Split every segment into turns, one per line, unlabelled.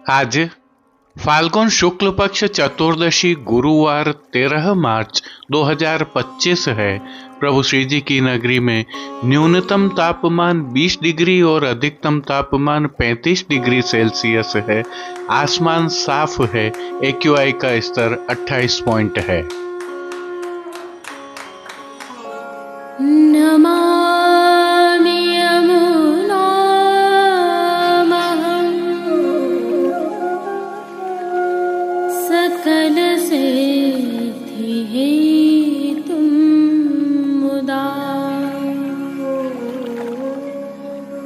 आज फाल्गुन शुक्ल पक्ष चतुर्दशी गुरुवार 13 मार्च 2025 है। प्रभु श्री जी की नगरी में न्यूनतम तापमान 20 डिग्री और अधिकतम तापमान 35 डिग्री सेल्सियस है। आसमान साफ है। AQI का स्तर 28 पॉइंट है।
नमामि यमुनामहं सकलसिद्धिहेतुं मुदा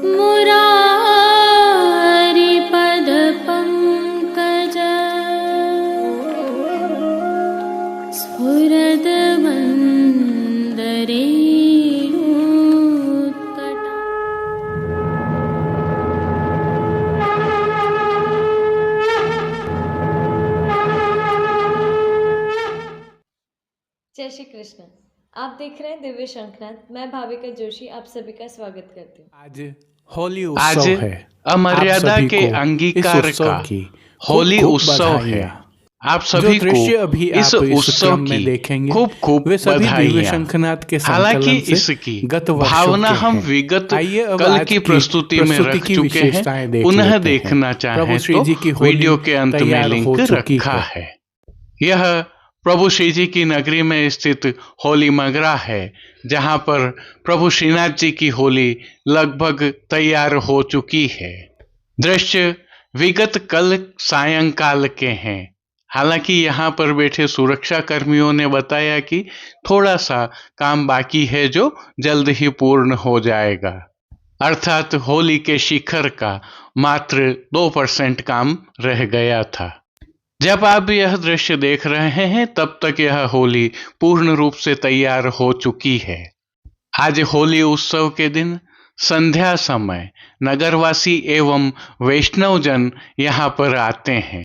मुरारिपदपङ्कज स्फुरदमन्दरे
जय श्री कृष्ण। आप देख रहे हैं दिव्य शंखनाद। मैं भाविका जोशी आप सभी का स्वागत करती हूँ।
आज होली उत्सव है।
अमर्यादा के अंगीकार का होली उत्सव है। आप सभी को इस उत्सव की खूब खूब बधाइयाँ। हालांकि इसकी भावना हम विगत कल की प्रस्तुति में रख चुके हैं। पुनः देखना चाहें तो वीडियो के अंत में लिंक रखा है। यह प्रभु श्री जी की नगरी में स्थित होली मगरा है, जहां पर प्रभु श्रीनाथ जी की होली लगभग तैयार हो चुकी है। दृश्य विगत कल सायंकाल के हैं। हालांकि यहाँ पर बैठे सुरक्षा कर्मियों ने बताया कि थोड़ा सा काम बाकी है जो जल्द ही पूर्ण हो जाएगा। अर्थात होली के शिखर का मात्र 2% काम रह गया था। जब आप यह दृश्य देख रहे हैं तब तक यह होली पूर्ण रूप से तैयार हो चुकी है। आज होली उत्सव के दिन संध्या समय नगरवासी एवं वैष्णवजन यहाँ पर आते हैं।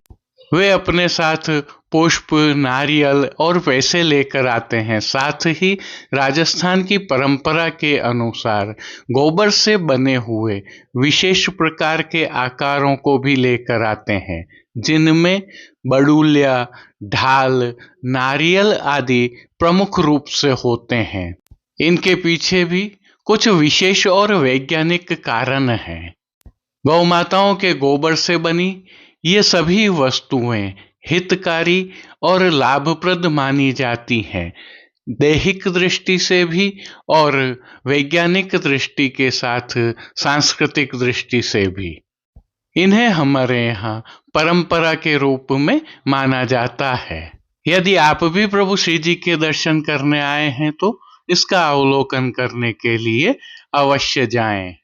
वे अपने साथ पुष्प, नारियल और पैसे लेकर आते हैं। साथ ही राजस्थान की परंपरा के अनुसार गोबर से बने हुए विशेष प्रकार के आकारों को भी लेकर आते हैं, जिनमें बड़ूलिया, ढाल, नारियल आदि प्रमुख रूप से होते हैं। इनके पीछे भी कुछ विशेष और वैज्ञानिक कारण हैं। गौ माताओं के गोबर से बनी ये सभी वस्तुएं हितकारी और लाभप्रद मानी जाती हैं, दैहिक दृष्टि से भी और वैज्ञानिक दृष्टि के साथ सांस्कृतिक दृष्टि से भी। इन्हें हमारे यहाँ परंपरा के रूप में माना जाता है। यदि आप भी प्रभु श्री जी के दर्शन करने आए हैं तो इसका अवलोकन करने के लिए अवश्य जाएं।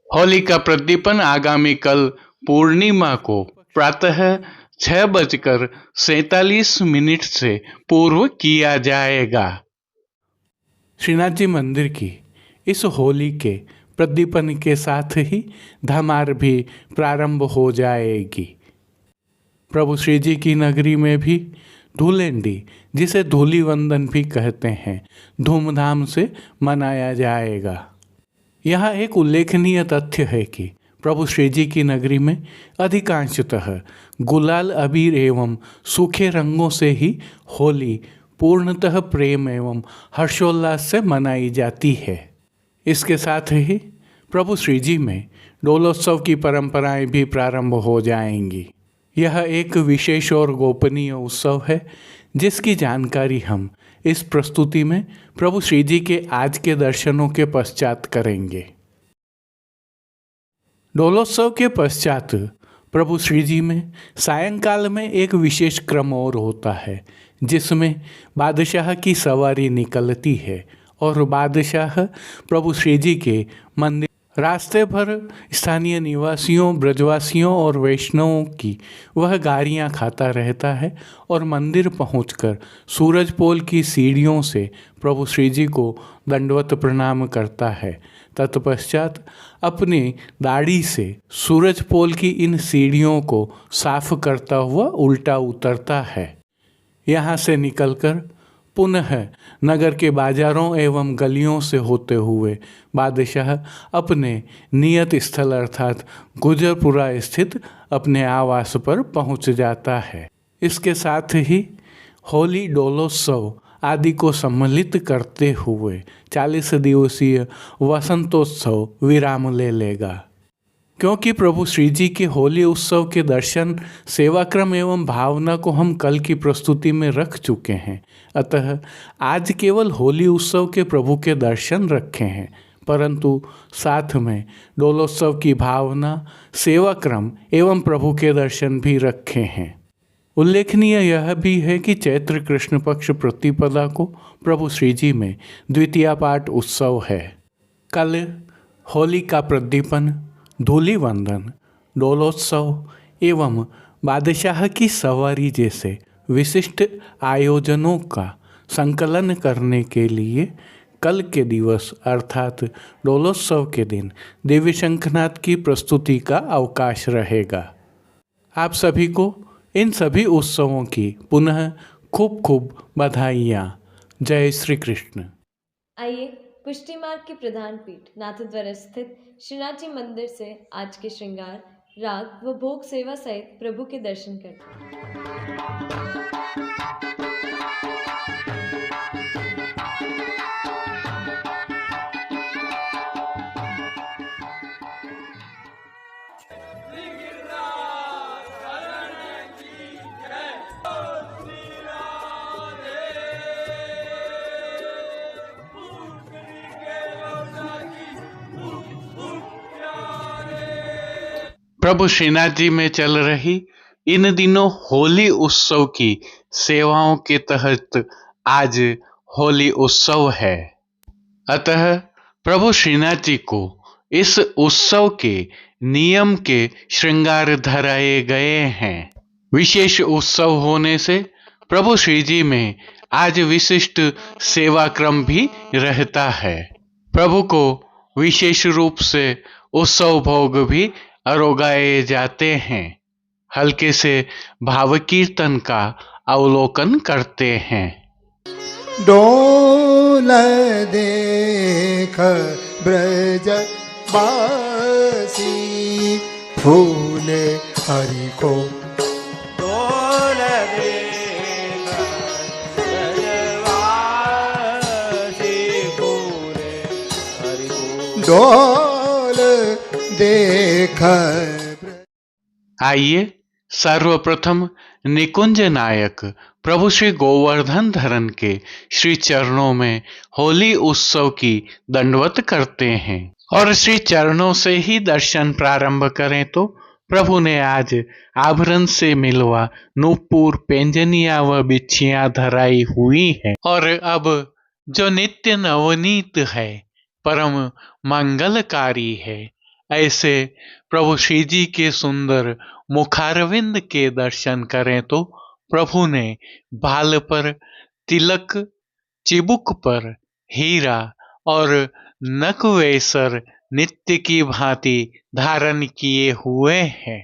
होली का प्रदीपन आगामी कल पूर्णिमा को प्रातः 6:47 से पूर्व किया जाएगा।
श्रीनाथ जी मंदिर की इस होली के प्रदीपन के साथ ही धमार भी प्रारंभ हो जाएगी। प्रभु श्री जी की नगरी में भी धूलेंडी, जिसे धूली वंदन भी कहते हैं, धूमधाम से मनाया जाएगा। यहाँ एक उल्लेखनीय तथ्य है कि प्रभु श्री जी की नगरी में अधिकांशतः गुलाल, अबीर एवं सूखे रंगों से ही होली पूर्णतः प्रेम एवं हर्षोल्लास से मनाई जाती है। इसके साथ ही प्रभु श्री जी में डोलोत्सव की परंपराएं भी प्रारंभ हो जाएंगी। यह एक विशेष और गोपनीय उत्सव है, जिसकी जानकारी हम इस प्रस्तुति में प्रभु श्री जी के आज के दर्शनों के पश्चात करेंगे। डोलोत्सव के पश्चात प्रभु श्री जी में सायंकाल में एक विशेष क्रम और होता है, जिसमें बादशाह की सवारी निकलती है और बादशाह प्रभु श्री जी के मंदिर रास्ते भर स्थानीय निवासियों, ब्रजवासियों और वैष्णवों की वह गारियाँ खाता रहता है और मंदिर पहुंचकर सूरजपोल की सीढ़ियों से प्रभु श्री जी को दंडवत प्रणाम करता है। तत्पश्चात अपनी दाढ़ी से सूरजपोल की इन सीढ़ियों को साफ करता हुआ उल्टा उतरता है। यहाँ से निकलकर पुनः नगर के बाजारों एवं गलियों से होते हुए बादशाह अपने नियत स्थल अर्थात गुजरपुरा स्थित अपने आवास पर पहुंच जाता है। इसके साथ ही होली डोलोत्सव आदि को सम्मिलित करते हुए 40 दिवसीय वसंतोत्सव विराम ले लेगा। क्योंकि प्रभु श्री जी के होली उत्सव के दर्शन, सेवाक्रम एवं भावना को हम कल की प्रस्तुति में रख चुके हैं, अतः आज केवल होली उत्सव के प्रभु के दर्शन रखे हैं, परंतु साथ में डोलोत्सव की भावना, सेवाक्रम एवं प्रभु के दर्शन भी रखे हैं। उल्लेखनीय यह भी है कि चैत्र कृष्ण पक्ष प्रतिपदा को प्रभु श्री जी में द्वितीया पाठ उत्सव है। कल होली का प्रदीपन, धूलि वंदन, डोलोत्सव एवं बादशाह की सवारी जैसे विशिष्ट आयोजनों का संकलन करने के लिए कल के दिवस अर्थात डोलोत्सव के दिन देवी शंखनाद की प्रस्तुति का अवकाश रहेगा। आप सभी को इन सभी उत्सवों की पुनः खूब खूब बधाइयाँ। जय श्री कृष्ण।
आइए पुष्टि मार्ग की प्रधान पीठ नाथद्वारा स्थित श्रीनाथ जी मंदिर से आज के श्रृंगार, राग व भोग सेवा सहित प्रभु के दर्शन करते हैं।
प्रभु श्रीनाथ जी में चल रही इन दिनों होली उत्सव की सेवाओं के तहत आज होली उत्सव है। अतः प्रभु श्रीनाथ जी को इस उत्सव के नियम के श्रृंगार धराए गए हैं। विशेष उत्सव होने से प्रभु श्री जी में आज विशिष्ट सेवा क्रम भी रहता है। प्रभु को विशेष रूप से उत्सव भोग भी आरोगाए जाते हैं। हल्के से भाव कीर्तन का अवलोकन करते हैं।
डोल देख ब्रज बासी फूले हरि को, डोल देख ब्रजवासी फूले हरि को, डोल देख।
आइए सर्वप्रथम निकुंज नायक प्रभु श्री गोवर्धन धरन के श्री चरणों में होली उत्सव की दंडवत करते हैं और श्री चरणों से ही दर्शन प्रारंभ करें तो प्रभु ने आज आभरण से मिलवा नूपुर, पेंजनिया व बिछियां धराई हुई है और अब जो नित्य नवनीत है, परम मंगलकारी है, ऐसे प्रभु श्री जी के सुंदर मुखारविंद के दर्शन करें तो प्रभु ने बाल पर तिलक, चिबुक पर हीरा और नकवेसर नित्य की भांति धारण किए हुए हैं।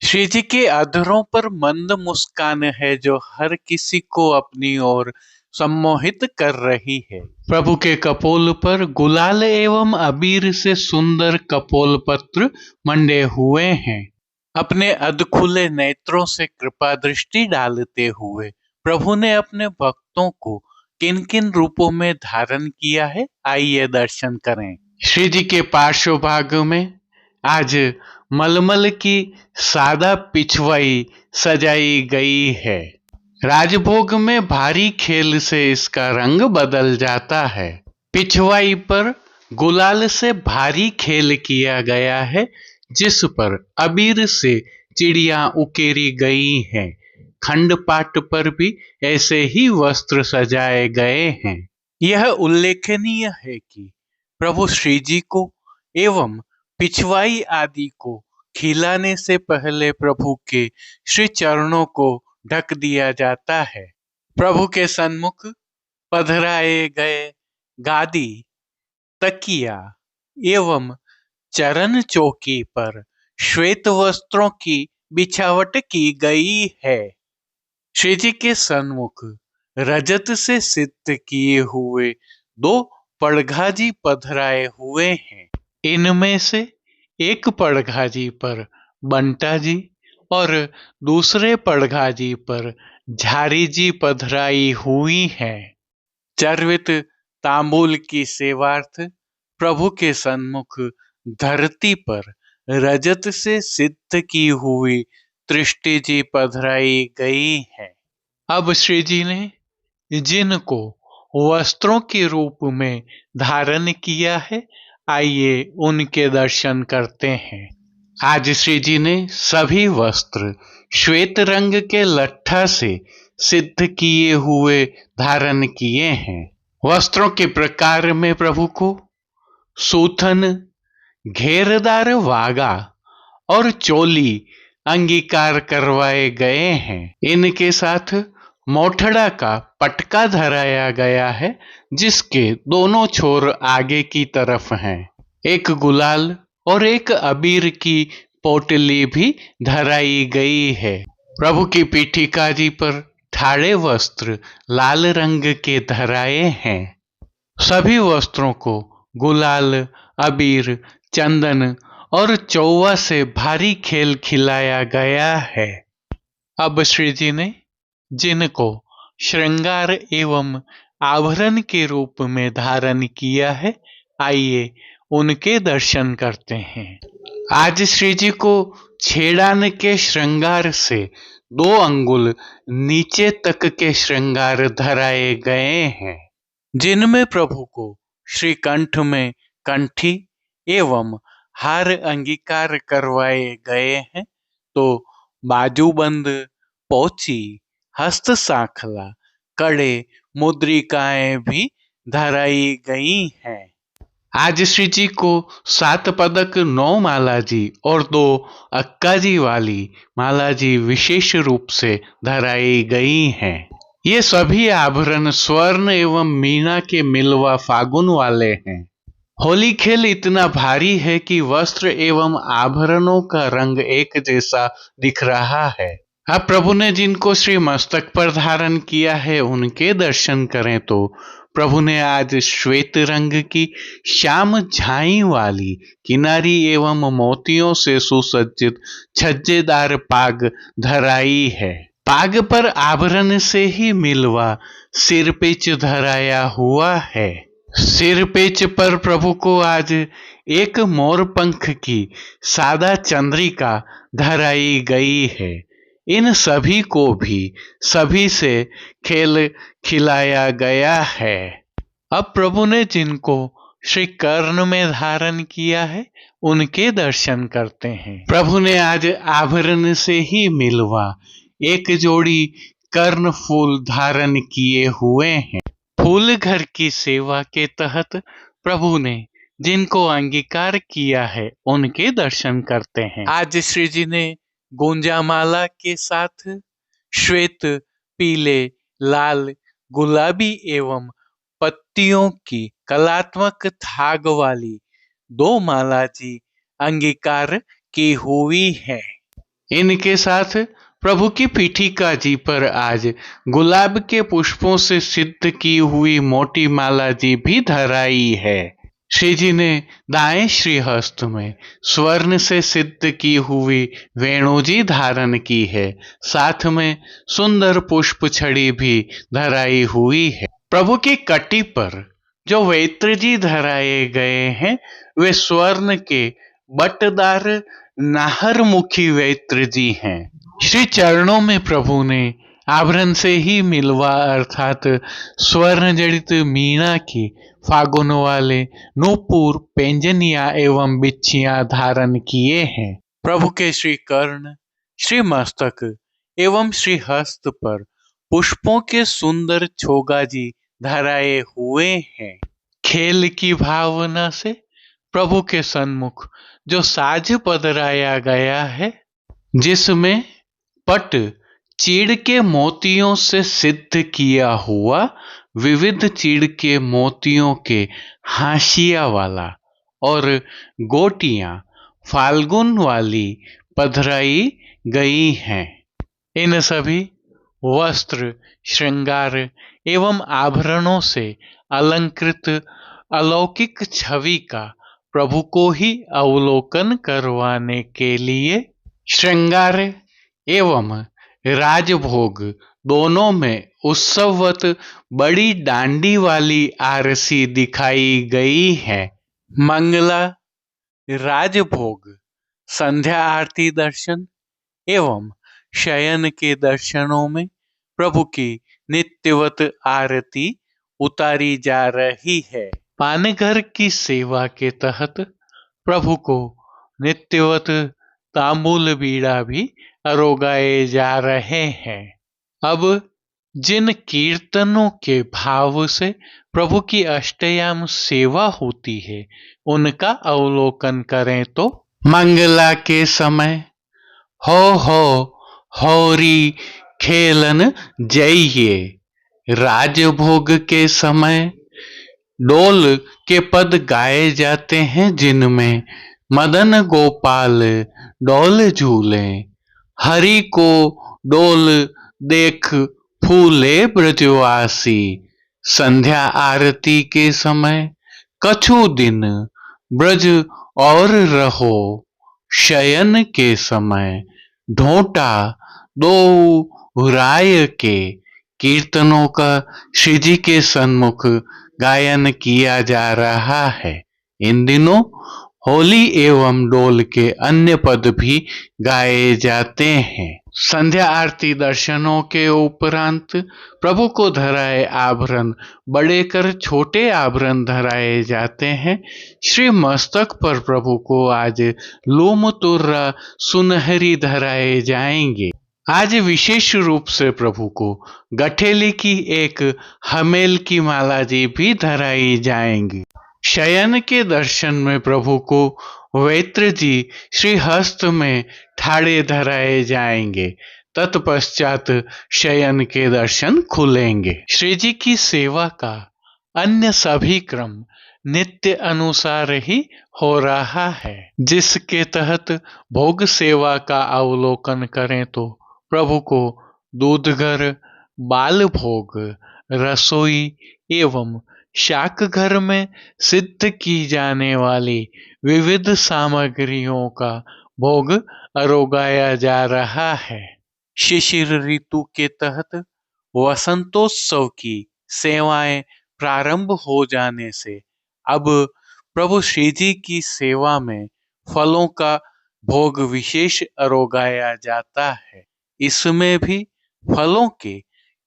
श्री जी के अधरों पर मंद मुस्कान है जो हर किसी को अपनी ओर सम्मोहित कर रही है। प्रभु के कपोल पर गुलाल एवं अबीर से सुंदर कपोल पत्र मंडे हुए हैं। अपने अधखुले नेत्रों से कृपा दृष्टि डालते हुए प्रभु ने अपने भक्तों को किन किन रूपों में धारण किया है, आइए दर्शन करें। श्री जी के पार्श्व भाग में आज मलमल की सादा पिछवाई सजाई गई है। राजभोग में भारी खेल से इसका रंग बदल जाता है। पिछवाई पर गुलाल से भारी खेल किया गया है, जिस पर अबीर से चिड़िया उकेरी गई हैं। खंडपाट पर भी ऐसे ही वस्त्र सजाए गए हैं। यह उल्लेखनीय है कि प्रभु श्री जी को एवं पिछवाई आदि को खिलाने से पहले प्रभु के श्री चरणों को ढक दिया जाता है। प्रभु के सन्मुख पधराए गए गादी, तकिया एवं चरण चौकी पर श्वेत वस्त्रों की बिछावट की गई है। श्री जी के सन्मुख रजत से सिद्ध किए हुए 2 पड़घाजी पधराए हुए हैं। इनमें से एक पड़घाजी पर बंटा जी और दूसरे पड़घाजी पर झारी जी पधराई हुई है। चर्वित तांबूल की सेवार्थ प्रभु के सन्मुख धरती पर रजत से सिद्ध की हुई दृष्टि जी पधराई गई है। अब श्री जी ने जिनको वस्त्रों के रूप में धारण किया है, आइए उनके दर्शन करते हैं। आज श्री जी ने सभी वस्त्र श्वेत रंग के लट्ठा से सिद्ध किए हुए धारण किए हैं। वस्त्रों के प्रकार में प्रभु को सूथन, घेरदार वागा और चोली अंगीकार करवाए गए हैं। इनके साथ मोठड़ा का पटका धराया गया है, जिसके दोनों छोर आगे की तरफ हैं। एक गुलाल और एक अबीर की पोटली भी धराई गई है। प्रभु की पीठिका जी पर ठाड़े वस्त्र लाल रंग के धराए हैं। सभी वस्त्रों को गुलाल, अबीर, चंदन और चौवा से भारी खेल खिलाया गया है। अब श्री जी ने जिनको श्रृंगार एवं आभरण के रूप में धारण किया है, आइए उनके दर्शन करते हैं। आज श्री जी को छेड़ान के श्रृंगार से 2 अंगुल नीचे तक के श्रृंगार धराए गए हैं, जिनमें प्रभु को श्री कंठ में कंठी एवं हार अंगीकार करवाए गए हैं, तो बाजूबंद, पोची, हस्त सांखला, कड़े, मुद्रिकाएं भी धराई गई हैं। आज श्री जी को 7 पदक 9 माला जी और 2 अक्का जी वाली माला जी विशेष रूप से धराई गई हैं। ये सभी आभरण स्वर्ण एवं मीना के मिलवा फागुन वाले हैं। होली खेल इतना भारी है कि वस्त्र एवं आभरणों का रंग एक जैसा दिख रहा है। अब प्रभु ने जिनको श्री मस्तक पर धारण किया है, उनके दर्शन करें तो प्रभु ने आज श्वेत रंग की श्याम झाई वाली किनारी एवं मोतियों से सुसज्जित छज्जेदार पाग धराई है। पाग पर आभरण से ही मिलवा सिरपेच धराया हुआ है। सिरपेच पर प्रभु को आज एक मोर पंख की सादा चंद्रिका धराई गई है। इन सभी को भी सभी से खेल खिलाया गया है। अब प्रभु ने जिनको श्री कर्ण में धारण किया है, उनके दर्शन करते हैं। प्रभु ने आज आभरण से ही मिलवा एक जोड़ी कर्ण फूल धारण किए हुए हैं। फूल घर की सेवा के तहत प्रभु ने जिनको अंगीकार किया है, उनके दर्शन करते हैं। आज श्री जी ने गुंजामाला के साथ श्वेत, पीले, लाल, गुलाबी एवं पत्तियों की कलात्मक थाग वाली 2 माला जी अंगीकार की हुई है। इनके साथ प्रभु की पीठिका जी पर आज गुलाब के पुष्पों से सिद्ध की हुई मोटी माला जी भी धराई है। श्री जी ने दाएं श्रीहस्त में स्वर्ण से सिद्ध की हुई वेणु जी धारण की है। साथ में सुंदर पुष्प छड़ी भी धराई हुई है। प्रभु की कटी पर जो वेत्र जी धराए गए हैं, वे स्वर्ण के बटदार नाहरमुखी वेत्र जी हैं। श्री चरणों में प्रभु ने आभरण से ही मिलवा अर्थात स्वर्ण जड़ित मीना की फागुन वाले नूपुर, पेंजनिया एवं बिच्छियां धारण किए हैं। प्रभु के श्री कर्ण, श्री मस्तक एवं श्री हस्त पर पुष्पों के सुंदर छोगाजी धराए हुए हैं। खेल की भावना से प्रभु के सन्मुख जो साज पधराया गया है, जिसमें पट चीड़ के मोतियों से सिद्ध किया हुआ विविध चीड़ के मोतियों के हाशिया वाला और गोटियां फाल्गुन वाली पधराई गई हैं। इन सभी वस्त्र, श्रृंगार एवं आभरणों से अलंकृत अलौकिक छवि का प्रभु को ही अवलोकन करवाने के लिए श्रृंगार एवं राजभोग दोनों में उत्सववत बड़ी डांडी वाली आरसी दिखाई गई है। मंगला, राजभोग, संध्या आरती दर्शन एवं शयन के दर्शनों में प्रभु की नित्यवत आरती उतारी जा रही है। पानघर की सेवा के तहत प्रभु को नित्यवत तांबूल बीड़ा भी अरोगाए जा रहे हैं। अब जिन कीर्तनों के भाव से प्रभु की अष्टयाम सेवा होती है उनका अवलोकन करें तो मंगला के समय हो होरी खेलन जइये, राजभोग के समय डोल के पद गाए जाते हैं जिनमें मदन गोपाल डोल झूले, हरि को डोल देख फूले ब्रजवासी। संध्या आरती के समय कछु दिन ब्रज और रहो, शयन के समय ढोंटा दो राय के कीर्तनों का श्री जी के सन्मुख गायन किया जा रहा है। इन दिनों होली एवं डोल के अन्य पद भी गाए जाते हैं। संध्या आरती दर्शनों के उपरांत प्रभु को धराए आभरण बड़े कर छोटे आभरण धराए जाते हैं। श्री मस्तक पर प्रभु को आज लोम तुर्रा सुनहरी धराए जाएंगे। आज विशेष रूप से प्रभु को गठेली की एक हमेल की माला जी भी धराई जाएंगी। शयन के दर्शन में प्रभु को वेत्र जी श्री हस्त में ठाड़े धराए जाएंगे। तत्पश्चात शयन के दर्शन खुलेंगे। श्री जी की सेवा का अन्य सभी क्रम नित्य अनुसार ही हो रहा है, जिसके तहत भोग सेवा का अवलोकन करें तो प्रभु को दूधघर, बाल भोग, रसोई एवं शाक घर में सिद्ध की जाने वाली विविध सामग्रियों का भोग अरोगाया जा रहा है। शिशिर ऋतु के तहत वसंतोत्सव की सेवाएं प्रारंभ हो जाने से अब प्रभु श्री जी की सेवा में फलों का भोग विशेष अरोगाया जाता है। इसमें भी फलों के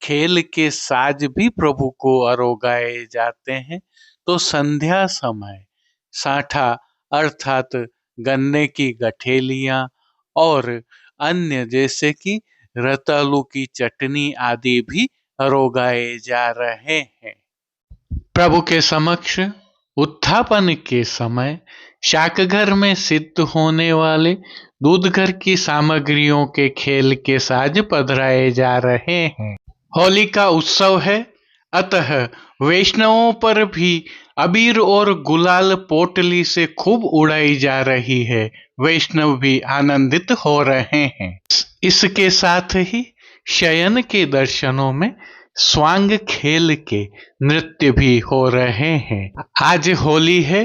खेल के साज भी प्रभु को अरोगाए जाते हैं। तो संध्या समय साठा अर्थात गन्ने की गठेलियां और अन्य जैसे कि रतालू की चटनी आदि भी अरोगाए जा रहे हैं। प्रभु के समक्ष उत्थापन के समय शाकघर में सिद्ध होने वाले दूधघर की सामग्रियों के खेल के साज पधराए जा रहे हैं। होली का उत्सव है, अतः वैष्णवों पर भी अबीर और गुलाल पोटली से खूब उड़ाई जा रही है। वैष्णव भी आनंदित हो रहे हैं। इसके साथ ही शयन के दर्शनों में स्वांग खेल के नृत्य भी हो रहे हैं। आज होली है,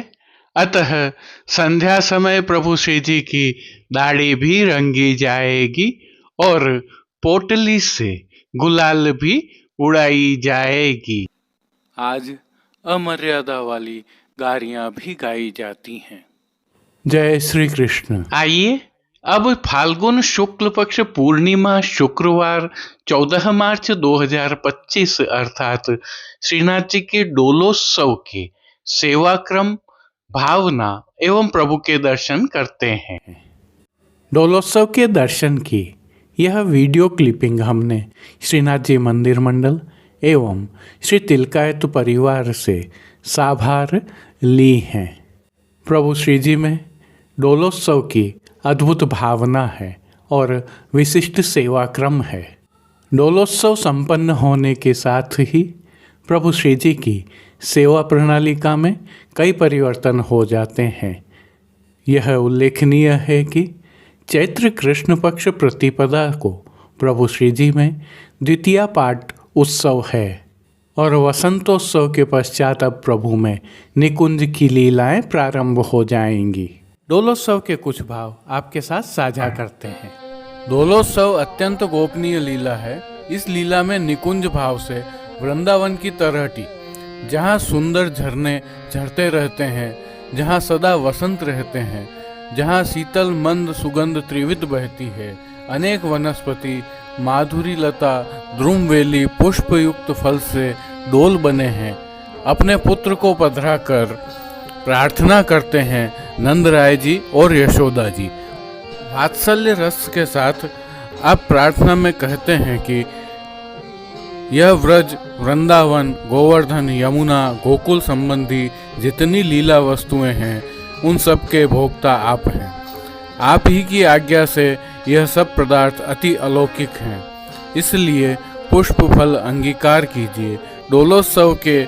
अतः संध्या समय प्रभु श्री जी की दाढ़ी भी रंगी जाएगी और पोटली से गुलाल भी उड़ाई जाएगी। आज अमर्यादा वाली गारियां भी गाई जाती हैं।
जय श्री कृष्ण।
आइए अब फाल्गुन शुक्ल पक्ष पूर्णिमा शुक्रवार 14 मार्च 2025 अर्थात श्रीनाथ जी के डोलोत्सव के सेवाक्रम, भावना एवं प्रभु के दर्शन करते हैं।
डोलोत्सव के दर्शन की यह वीडियो क्लिपिंग हमने श्रीनाथ जी मंदिर मंडल एवं श्री तिलकायत परिवार से साभार ली हैं। प्रभु श्री जी में डोलोत्सव की अद्भुत भावना है और विशिष्ट सेवाक्रम है। डोलोत्सव संपन्न होने के साथ ही प्रभु श्री जी की सेवा प्रणालिका में कई परिवर्तन हो जाते हैं। यह उल्लेखनीय है कि चैत्र कृष्ण पक्ष प्रतिपदा को प्रभु श्री जी में द्वितीय पाठ उत्सव है और वसंतोत्सव के पश्चात अब प्रभु में निकुंज की लीलाएं प्रारंभ हो जाएंगी। डोलोत्सव के कुछ भाव आपके साथ साझा करते हैं। डोलोत्सव अत्यंत गोपनीय लीला है। इस लीला में निकुंज भाव से वृंदावन की तरहटी, जहाँ सुंदर झरने झरते रहते हैं, जहाँ सदा वसंत रहते हैं, जहाँ शीतल मंद सुगंध त्रिविध बहती है, अनेक वनस्पति, माधुरी लता, द्रुमवेली, पुष्पयुक्त फल से डोल बने हैं, अपने पुत्र को पधरा कर प्रार्थना करते हैं नंद राय जी और यशोदा जी। वात्सल्य रस के साथ आप प्रार्थना में कहते हैं कि यह व्रज, वृंदावन, गोवर्धन, यमुना, गोकुल संबंधी जितनी लीला वस्तुएं हैं उन सब के भोक्ता आप हैं। आप ही की आज्ञा से यह सब पदार्थ अति अलौकिक हैं, इसलिए पुष्प फल अंगीकार कीजिए। डोलोत्सव के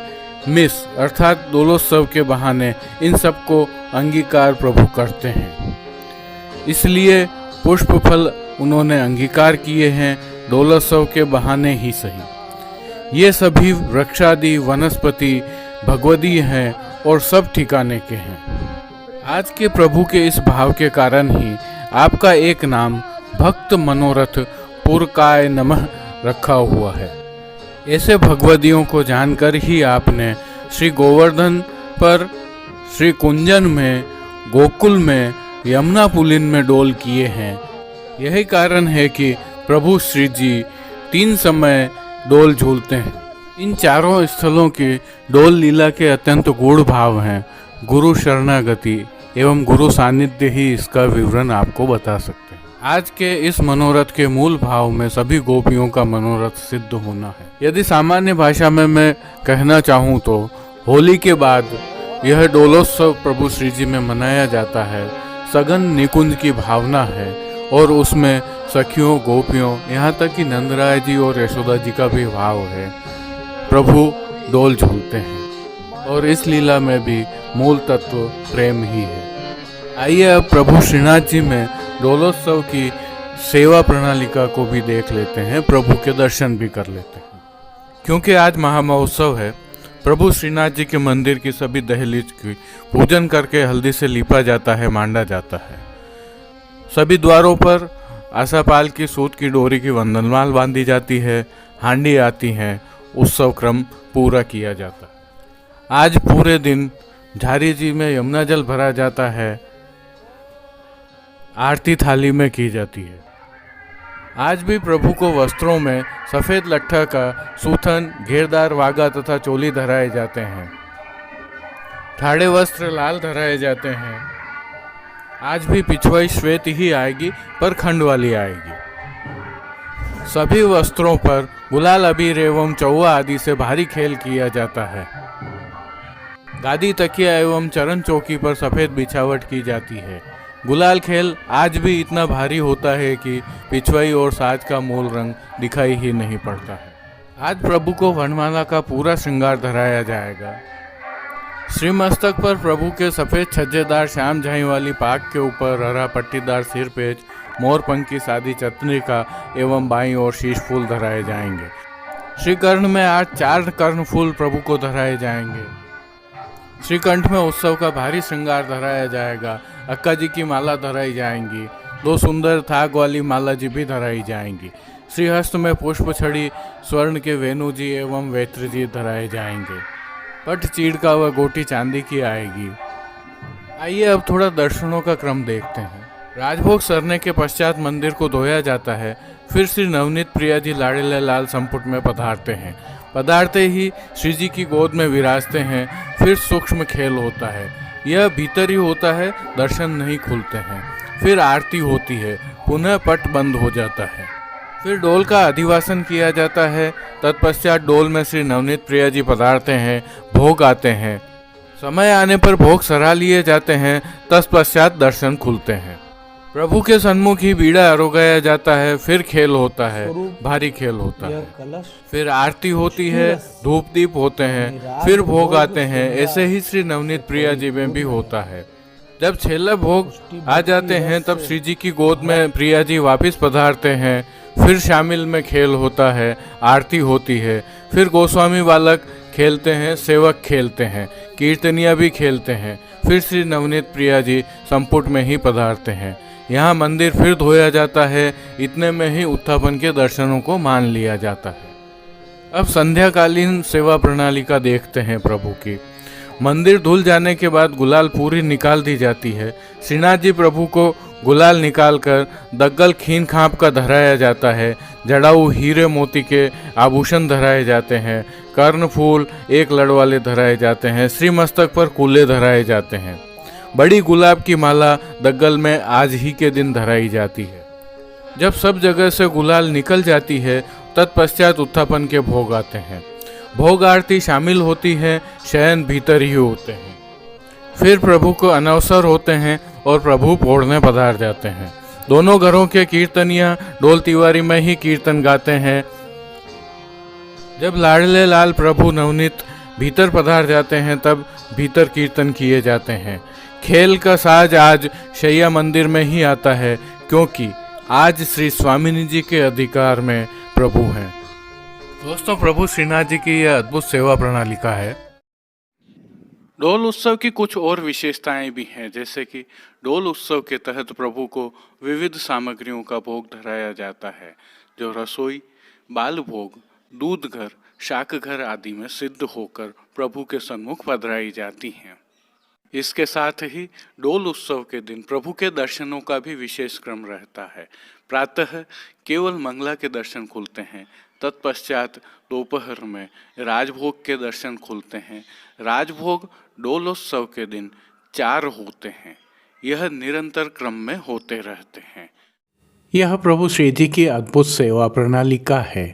मिस अर्थात डोलोत्सव के बहाने इन सबको अंगीकार प्रभु करते हैं, इसलिए पुष्प फल उन्होंने अंगीकार किए हैं डोलोत्सव के बहाने ही सही। ये सभी वृक्षादि वनस्पति भगवदीय हैं और सब ठिकाने के हैं। आज के प्रभु के इस भाव के कारण ही आपका एक नाम भक्त मनोरथ पुरकाय नमः रखा हुआ है। ऐसे भगवदियों को जानकर ही आपने श्री गोवर्धन पर, श्री कुंजन में, गोकुल में, यमुना पुलिन में डोल किए हैं। यही कारण है कि प्रभु श्री जी 3 समय डोल झूलते हैं। इन चारों स्थलों की डोल लीला के अत्यंत गूढ़ भाव हैं। गुरु शरणागति एवं गुरु सानिध्य ही इसका विवरण आपको बता सकते हैं। आज के इस मनोरथ के मूल भाव में सभी गोपियों का मनोरथ सिद्ध होना है। यदि सामान्य भाषा में मैं कहना चाहूँ तो होली के बाद यह डोलोत्सव प्रभु श्री जी में मनाया जाता है। सघन निकुंज की भावना है और उसमें सखियों, गोपियों, यहाँ तक कि नंदराय जी और यशोदा जी का भी भाव है। प्रभु डोल झूलते हैं और इस लीला में भी मूल तत्व प्रेम ही है। आइए अब प्रभु श्रीनाथ जी में डोलोत्सव की सेवा प्रणालिका को भी देख लेते हैं, प्रभु के दर्शन भी कर लेते हैं। क्योंकि आज महामहोत्सव है, प्रभु श्रीनाथ जी के मंदिर की सभी दहलीज की पूजन करके हल्दी से लीपा जाता है, मांडा जाता है। सभी द्वारों पर आशापाल की सूत की डोरी की वंदनमाल बांधी जाती है, हांडी आती हैं, उत्सव क्रम पूरा किया जाता है। आज पूरे दिन झारी जी में यमुना जल भरा जाता है, आरती थाली में की जाती है। आज भी प्रभु को वस्त्रों में सफ़ेद लट्ठा का सूथन, घेरदार वागा तथा चोली धराए जाते हैं। ठाड़े वस्त्र लाल धराए जाते हैं। आज भी पिछवाई श्वेत ही आएगी, पर खंड वाली आएगी। सभी वस्त्रों पर गुलाल, अबीर एवं चौवा आदि से भारी खेल किया जाता है। गादी, तकिया एवं चरण चौकी पर सफ़ेद बिछावट की जाती है। गुलाल खेल आज भी इतना भारी होता है कि पिछवाई और साज का मूल रंग दिखाई ही नहीं पड़ता है। आज प्रभु को वनमाला का पूरा श्रृंगार धराया जाएगा। श्री मस्तक पर प्रभु के सफ़ेद छज्जेदार श्याम झाई वाली पाग के ऊपर हरा पट्टीदार सिरपेच, मोरपंख की सादी चतनिका एवं बाईं ओर शीश फूल धराए जाएंगे। श्री कर्ण में आज 4 कर्ण फूल प्रभु को धराए जाएंगे। श्रीकंठ में उत्सव का भारी श्रृंगार धराया जाएगा। अक्का जी की माला धराई जाएंगी। 2 सुंदर थाग वाली माला जी भी धराई जाएंगी। श्रीहस्त में पुष्प छड़ी स्वर्ण के वेणु जी एवं वेत्र जी धराए जाएंगे। पट चीड़ व गोटी चांदी की आएगी। आइए अब थोड़ा दर्शनों का क्रम देखते हैं। राजभोग सरने के पश्चात मंदिर को धोया जाता है। फिर श्री नवनीत प्रिया जी लाड़ेले लाल संपुट में पधारते हैं। पधारते ही श्री जी की गोद में विराजते हैं। फिर सूक्ष्म खेल होता है। यह भीतर ही होता है, दर्शन नहीं खुलते हैं। फिर आरती होती है, पुनः पट बंद हो जाता है। फिर डोल का अधिवासन किया जाता है। तत्पश्चात डोल में श्री नवनीत प्रिया जी पधारते हैं, भोग आते हैं। समय आने पर भोग सरा लिए जाते हैं। तत्पश्चात दर्शन खुलते हैं। प्रभु के सन्मुख ही बीड़ा आरोगाया जाता है। फिर खेल होता है, भारी खेल होता है। फिर आरती होती है, धूप दीप होते हैं, फिर भोग आते हैं। ऐसे ही श्री नवनीत प्रिया जी में भी होता है। जब छेला भोग आ जाते हैं तब श्री जी की गोद में प्रिया जी वापिस पधारते हैं। फिर शामिल में खेल होता है, आरती होती है, फिर गोस्वामी बालक खेलते हैं, सेवक खेलते हैं, कीर्तनिया भी खेलते हैं, फिर श्री नवनीत प्रिया जी संपुट में ही पधारते हैं। यहाँ मंदिर फिर धोया जाता है, इतने में ही उत्थापन के दर्शनों को मान लिया जाता है। अब संध्याकालीन सेवा प्रणाली का देखते हैं प्रभु की। मंदिर धुल जाने के बाद गुलाल पूरी निकाल दी जाती है। श्रीनाथ जी प्रभु को गुलाल निकालकर दग्गल खीन खाप का धराया जाता है, जड़ाऊ हीरे मोती के आभूषण धराए जाते हैं, कर्ण फूल एक लड़ वाले धराए जाते हैं, श्री मस्तक पर कूले धराए जाते हैं। बड़ी गुलाब की माला दग्गल में आज ही के दिन धराई जाती है। जब सब जगह से गुलाल निकल जाती है, तत्पश्चात उत्थापन के भोग आते हैं। भोग आरती शामिल होती है, शयन भीतर ही होते हैं। फिर प्रभु को अनवसर होते हैं और प्रभु पौड़ने पधार जाते हैं। दोनों घरों के कीर्तनिया ढोल तिवारी में ही कीर्तन गाते हैं। जब लाडले लाल प्रभु नवनीत भीतर पधार जाते हैं, तब भीतर कीर्तन किए जाते हैं। खेल का साज आज शैया मंदिर में ही आता है, क्योंकि आज श्री स्वामिनी जी के अधिकार में प्रभु हैं। दोस्तों, प्रभु श्रीनाथ जी की यह अद्भुत सेवा प्रणाली का है। डोल उत्सव की कुछ और विशेषताएं भी हैं, जैसे कि डोल उत्सव के तहत प्रभु को विविध सामग्रियों का भोग धराया जाता है, जो रसोई, बाल भोग, दूध घर, शाक घर आदि में सिद्ध होकर प्रभु के सन्मुख पधराई जाती हैं। इसके साथ ही डोल उत्सव के दिन प्रभु के दर्शनों का भी विशेष क्रम रहता है। प्रातः केवल मंगला के दर्शन खुलते हैं, तत्पश्चात दोपहर में राजभोग के दर्शन खुलते हैं। राजभोग डोलोत्सव के दिन 4 होते हैं। यह निरंतर क्रम में होते रहते हैं।
यह प्रभु श्री जी की अद्भुत सेवा प्रणाली का है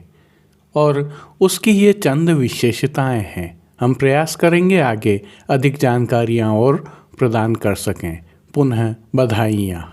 और उसकी ये चंद विशेषताएं हैं। हम प्रयास करेंगे आगे अधिक जानकारियां और प्रदान कर सकें। पुनः बधाइयाँ।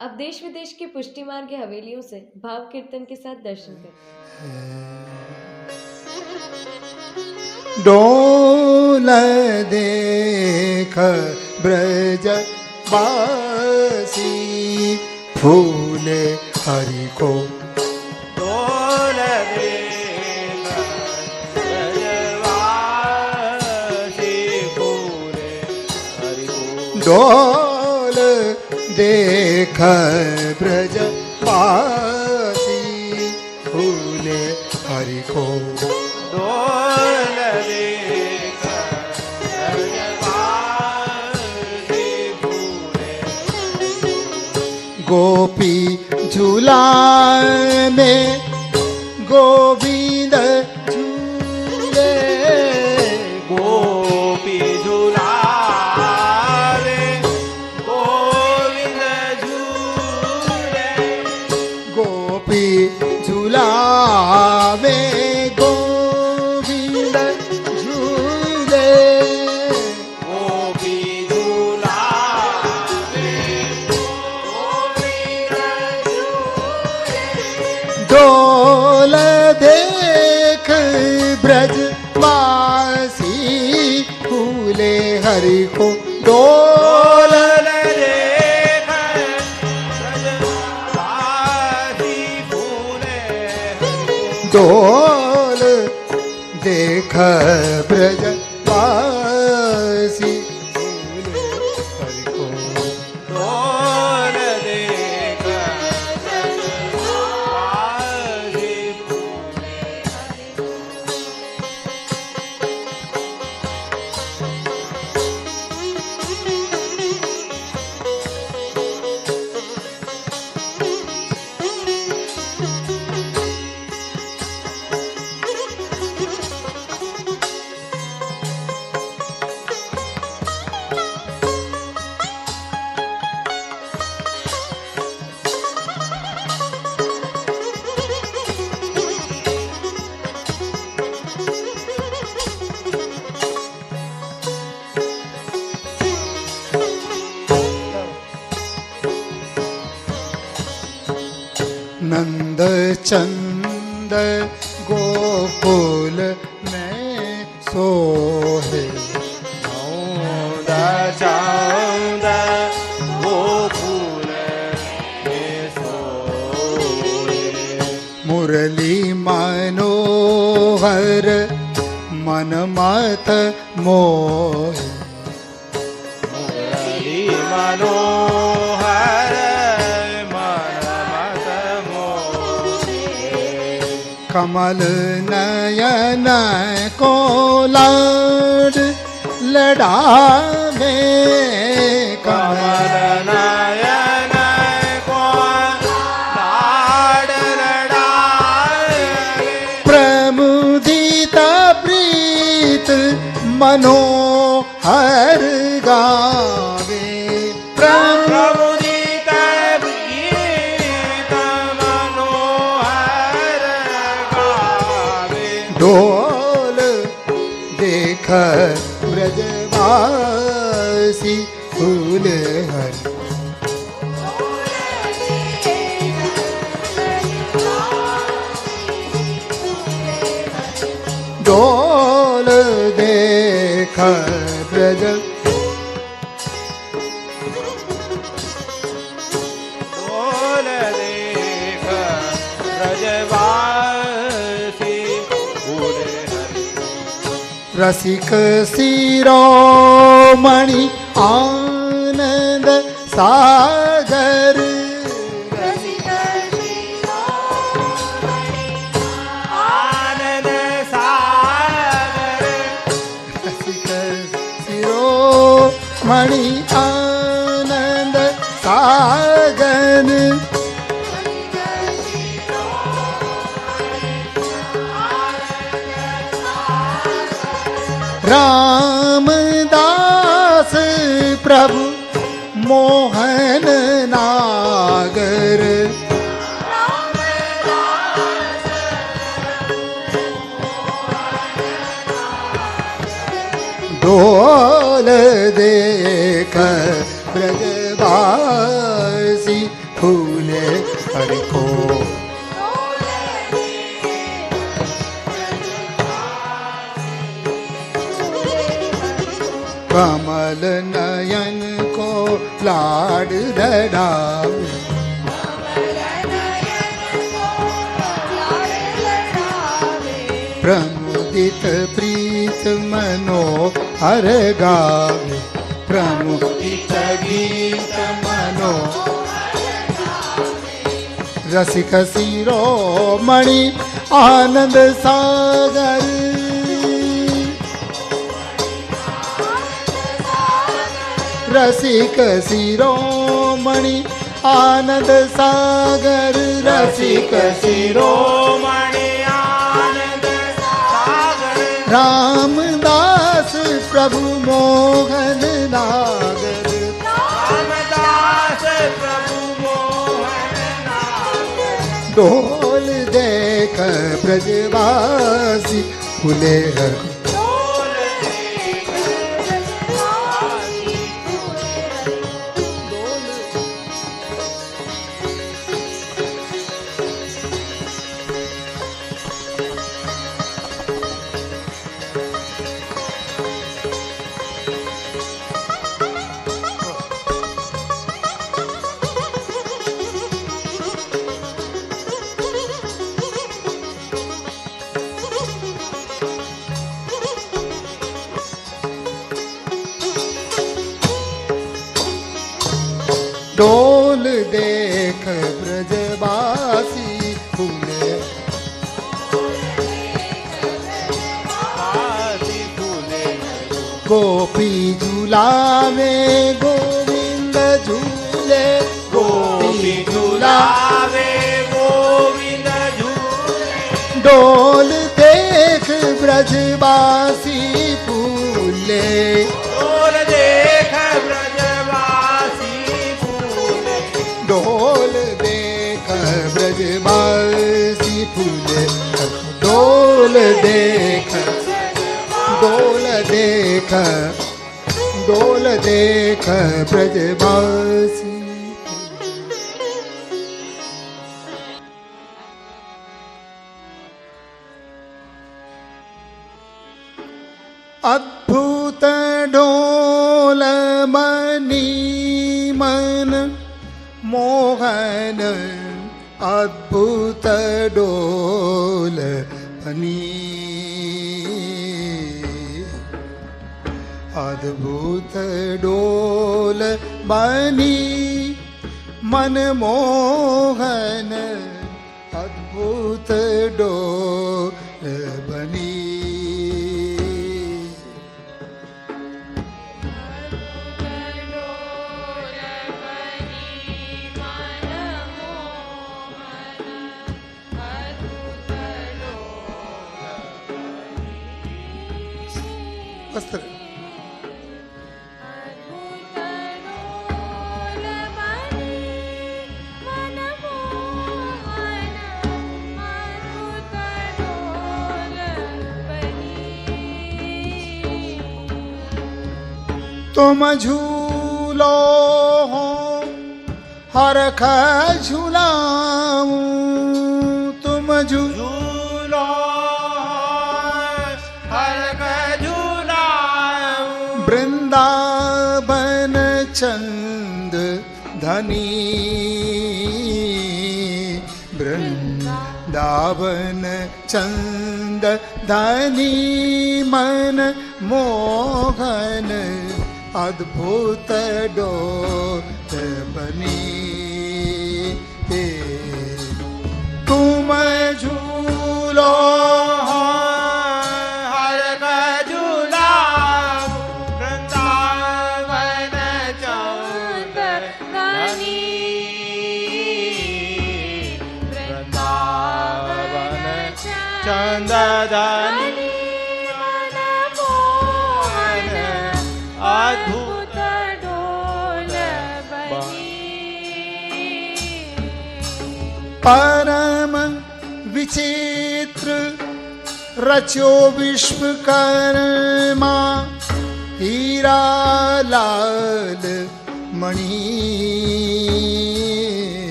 अब देश विदेश की पुष्टि मार्ग हवेलियों से भाव कीर्तन के साथ दर्शन करें।
डोल देख ब्रज बासी फूले हरि को,
डोल देख ब्रजवासी फूले हरि को,
डोल देख ब्रजवासी फूले हरि को,
डोल देख ब्रजवासी फूले हरि को,
गोपी झूला में गोविंद झूले,
गोपी झूलावे गोविंद झूले,
गोपी झूला में गोविंद झूले,
गोपी झूलावे गोविंद झूले,
डोल देख ब्रजवासी फूले हरि को, डोल
देख ब्रजवासी फूले हरि को,
डोल देख ब्रजवासी फूले हरि को,
डोल देख ब्रजवासी फूले हरि को।
नंद चंद गोकुल में सोहे,
नौद चांद गोकुल में सोए,
मुरली मनोहर मन मत मोहे,
मुरली मनोहर मन मत मोहे,
कमल नयन को लाड लड़ावे,
कमल नयन को लाड लड़ाए,
प्रमुदित प्रीत मनोहर गावे,
प्रमुदित गीत मनोहर गावे,
डोल देख ब्रजवासी फूले हरि, डोल देख ब्रज
डोल देख ब्रजवासी फूले हरि को,
रसिक शिरोमणि आनंद सागर,
आनंद सागर,
रसिक शिरोमणि आनंद सागर, रामदास प्रभु मोहन नागर, डोल देख ब्रजवासी सी फूले हरि को। कमल नयन को लाड लड़ावे, प्रमुदित प्रीत मनो हर गावे, प्रमुदित गीत मनो रसिक शिरोमणि आनंद सागर, रसिक शिरोमणि आनंद सागर, रसिक शिरोमणि आनंद सागर, रामदास प्रभु मोहन नागर, रामदास प्रभु मोहन नागर, डोल देख ब्रजवासी फूले हर। डोल देख ब्रजवासी फूले, गोपी झूलावे गोविंद झूले, गोपी झूलावे गोविंद झूले, डोल देख ब्रजवासी फूले, डोल देख डोल देख ब्रजवासी फूले, डोल देख, डोल देख, डोल देख ब्रजवासी। अद्भुत डोल मनी मन मोहन, अद्भुत डोल बनी, अद्भुत डोल बनी मन मोहन, अद्भुत डोल बनी। वस्त्र तुम झूलो हो हरख झूलाऊं, तुम झूलो हरख झूलाऊं, वृंदावन चंद धनी, वृंदावन चंद धनी मन मोहन, अद्भुत डोल बनी। तुम झूलो हर झूला, वृंदावन चंद धनी, वृंदावन चंद धनी अद्भुत डोल बनी। परम विचित्र रचो विश्वकर्मा, हीरा लाल मणि,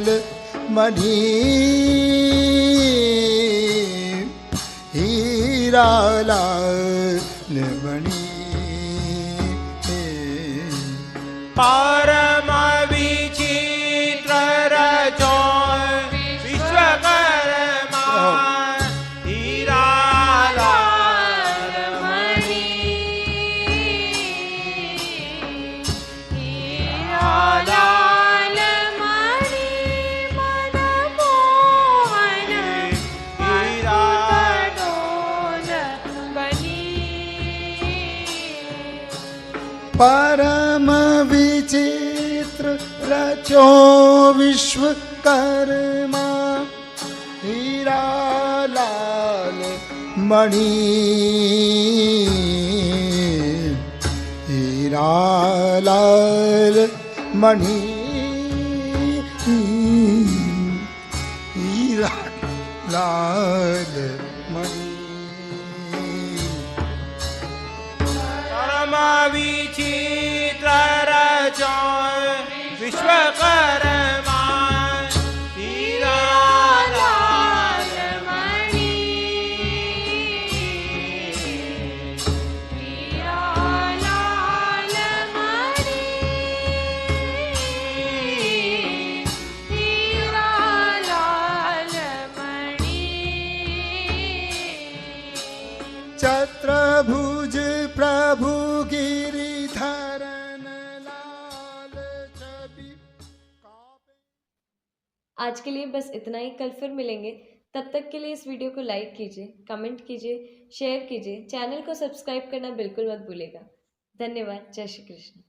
लाल मणि हीरा लाल मणि
परम विचित्र रचो विश्वकर्मा हीरा लाल मणि हीरा लाल मणि मनमोहन हीरा
परम विचित्र रचो विश्वकर्मा हीरा लाल मणि हीरा लाल मणि हीरा लाल मणि
परम विचित्र रचो विश्वकर्मा हीरा लाल मणि हीरा लाल मणि हीरा लाल मणि
चत्रभुज प्रभु गिरिधरन लाल छवि।
आज के लिए बस इतना ही। कल फिर मिलेंगे। तब तक के लिए इस वीडियो को लाइक कीजिए, कमेंट कीजिए, शेयर कीजिए। चैनल को सब्सक्राइब करना बिल्कुल मत भूलिएगा। धन्यवाद। जय श्री कृष्ण।